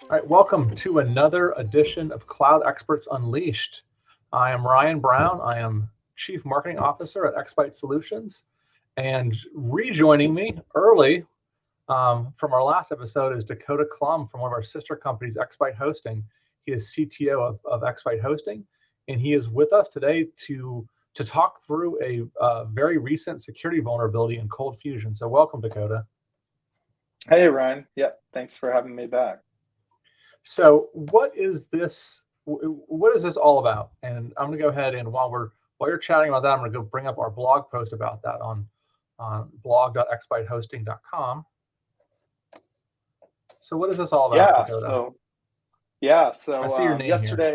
All right, welcome to another edition of Cloud Experts Unleashed. I am Ryan Brown. I am Chief Marketing Officer at Xbyte Solutions. And rejoining me early from our last episode is Dakota Klum from one of our sister companies, Xbyte Hosting. He is CTO of Xbyte Hosting, and he is with us today to talk through a very recent security vulnerability in ColdFusion. So welcome, Dakota. Hey, Ryan. Yep. Thanks for having me back. So what is this? What is this all about? And I'm going to go ahead and while you're chatting about that, I'm going to go bring up our blog post about that on blog.xbytehosting.com. So what is this all about, Yeah. Dakota? So yeah. I So see your name here. yesterday,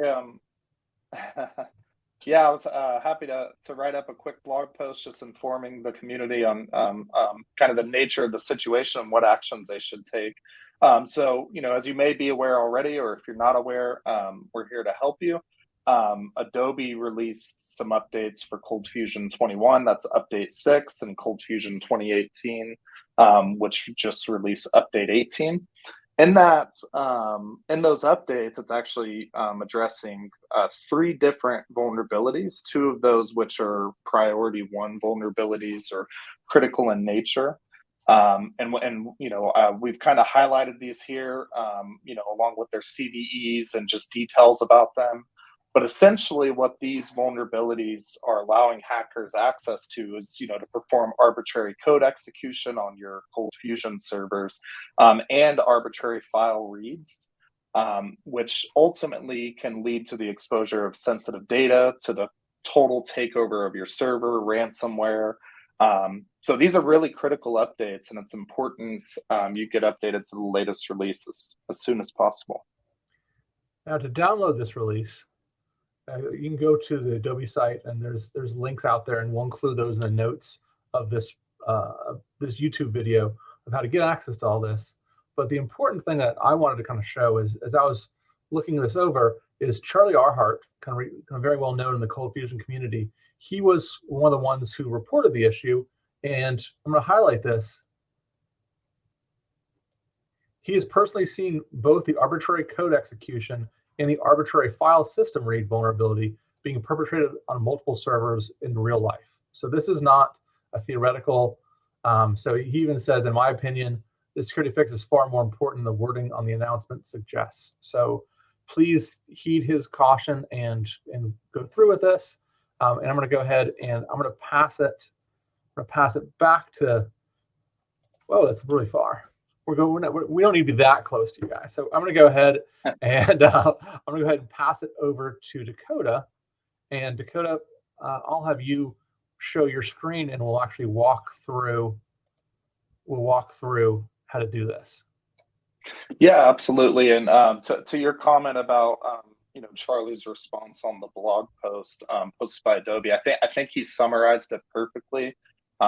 yeah, I was happy to write up a quick blog post just informing the community on kind of the nature of the situation and what actions they should take. So, as you may be aware already, or if you're not aware, we're here to help you. Adobe released some updates for ColdFusion 21. That's update 6, and ColdFusion 2018, which just released update 18. In those updates, it's actually addressing 3 different vulnerabilities. 2 of those which are priority 1 vulnerabilities or critical in nature. We've kind of highlighted these here, along with their CVEs and just details about them. But essentially, what these vulnerabilities are allowing hackers access to is, to perform arbitrary code execution on your ColdFusion servers, and arbitrary file reads, which ultimately can lead to the exposure of sensitive data, to the total takeover of your server, ransomware. So these are really critical updates, and it's important you get updated to the latest releases as soon as possible. Now to download this release, you can go to the Adobe site, and there's links out there, and we'll include those in the notes of this YouTube video of how to get access to all this. But the important thing that I wanted to kind of show is, as I was looking this over, is Charlie Arhart, kind of very well known in the ColdFusion community. He was one of the ones who reported the issue, and I'm going to highlight this. He has personally seen both the arbitrary code execution and the arbitrary file system read vulnerability being perpetrated on multiple servers in real life. So this is not a theoretical. So he even says, in my opinion, the security fix is far more important than the wording on the announcement suggests. So please heed his caution and go through with this. And I'm going to go ahead and I'm going to pass it. I'm going to pass it back to. Whoa, that's really far. We don't need to be that close to you guys. So I'm going to go ahead and pass it over to Dakota. And Dakota, I'll have you show your screen, and we'll actually walk through how to do this. Yeah, absolutely. And to your comment about Charlie's response on the blog post posted by Adobe, I think he summarized it perfectly.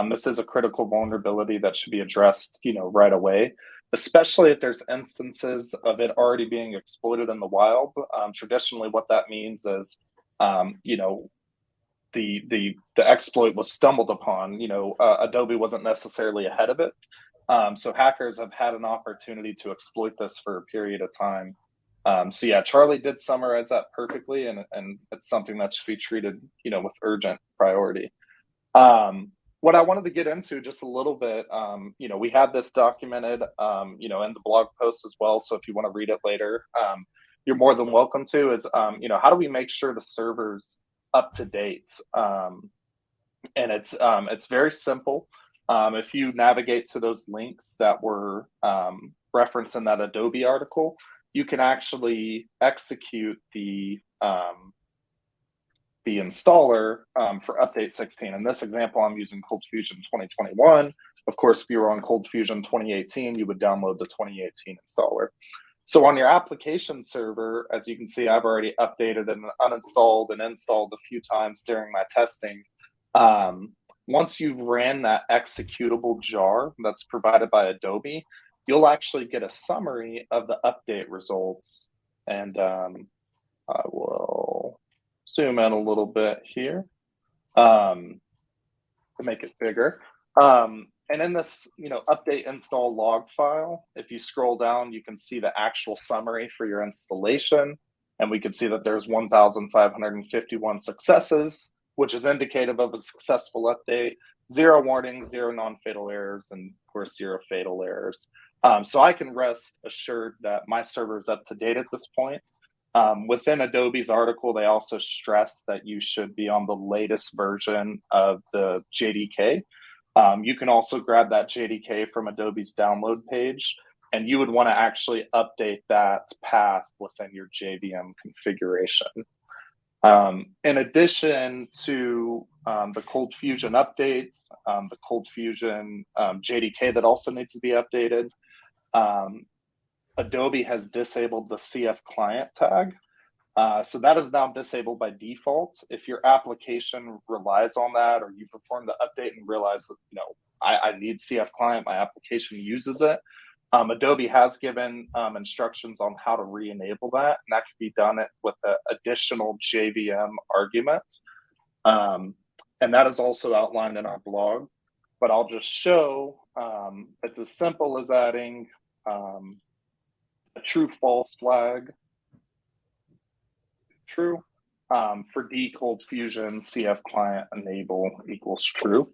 This is a critical vulnerability that should be addressed, right away, especially if there's instances of it already being exploited in the wild. Traditionally, what that means is, the exploit was stumbled upon. Adobe wasn't necessarily ahead of it, so hackers have had an opportunity to exploit this for a period of time. So yeah, Charlie did summarize that perfectly, and it's something that should be treated, with urgent priority. What I wanted to get into just a little bit, we had this documented, in the blog post as well. So if you want to read it later, you're more than welcome to. Is how do we make sure the server's up to date? And it's very simple. If you navigate to those links that were referenced in that Adobe article, you can actually execute the installer for update 16. In this example, I'm using ColdFusion 2021. Of course, if you were on ColdFusion 2018, you would download the 2018 installer. So on your application server, as you can see, I've already updated and uninstalled and installed a few times during my testing. Once you've ran that executable jar that's provided by Adobe, you'll actually get a summary of the update results. And I will zoom in a little bit here to make it bigger. And in this, update install log file, if you scroll down, you can see the actual summary for your installation. And we can see that there's 1,551 successes, which is indicative of a successful update, 0 warnings, 0 non-fatal errors, and of course, 0 fatal errors. So I can rest assured that my server is up to date at this point. Within Adobe's article, they also stress that you should be on the latest version of the JDK. You can also grab that JDK from Adobe's download page, and you would want to actually update that path within your JVM configuration. In addition to the ColdFusion updates, the ColdFusion JDK that also needs to be updated, Adobe has disabled the CF client tag. So that is now disabled by default. If your application relies on that, or you perform the update and realize that, I need CF client, my application uses it, Adobe has given instructions on how to re-enable that, and that can be done with an additional JVM argument. And that is also outlined in our blog, but I'll just show it's as simple as adding a true false flag, true, for ColdFusion CF client enable equals true.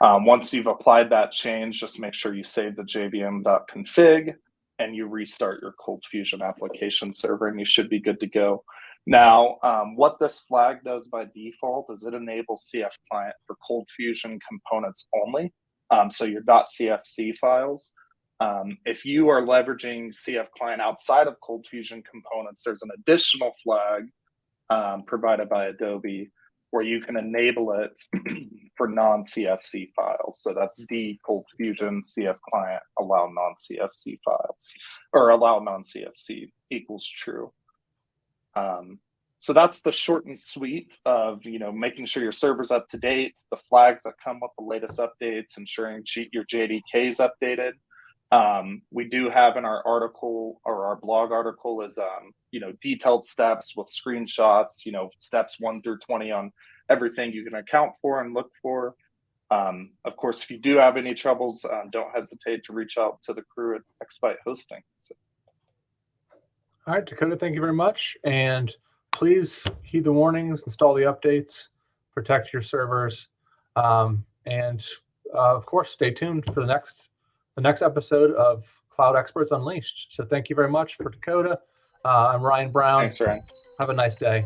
Once you've applied that change, just make sure you save the jvm.config and you restart your ColdFusion application server, and you should be good to go. Now, what this flag does by default is it enables CF client for ColdFusion components only, so your .cfc files. If you are leveraging CF client outside of ColdFusion components, there's an additional flag provided by Adobe where you can enable it for non-CFC files. So that's the ColdFusion CF client allow non-CFC files, or allow non-CFC equals true. So that's the short and sweet of making sure your server's up to date, the flags that come with the latest updates, ensuring your JDK is updated. We do have in our article, or our blog article, is detailed steps with screenshots, steps 1 through 20 on everything you can account for and look for. Of course, if you do have any troubles, don't hesitate to reach out to the crew at Xbyte Hosting. So. All right, Dakota, thank you very much. And please heed the warnings, install the updates, protect your servers, and of course, stay tuned for the next episode of Cloud Experts Unleashed. So thank you very much for Dakota. I'm Ryan Brown. Thanks, Ryan. Have a nice day.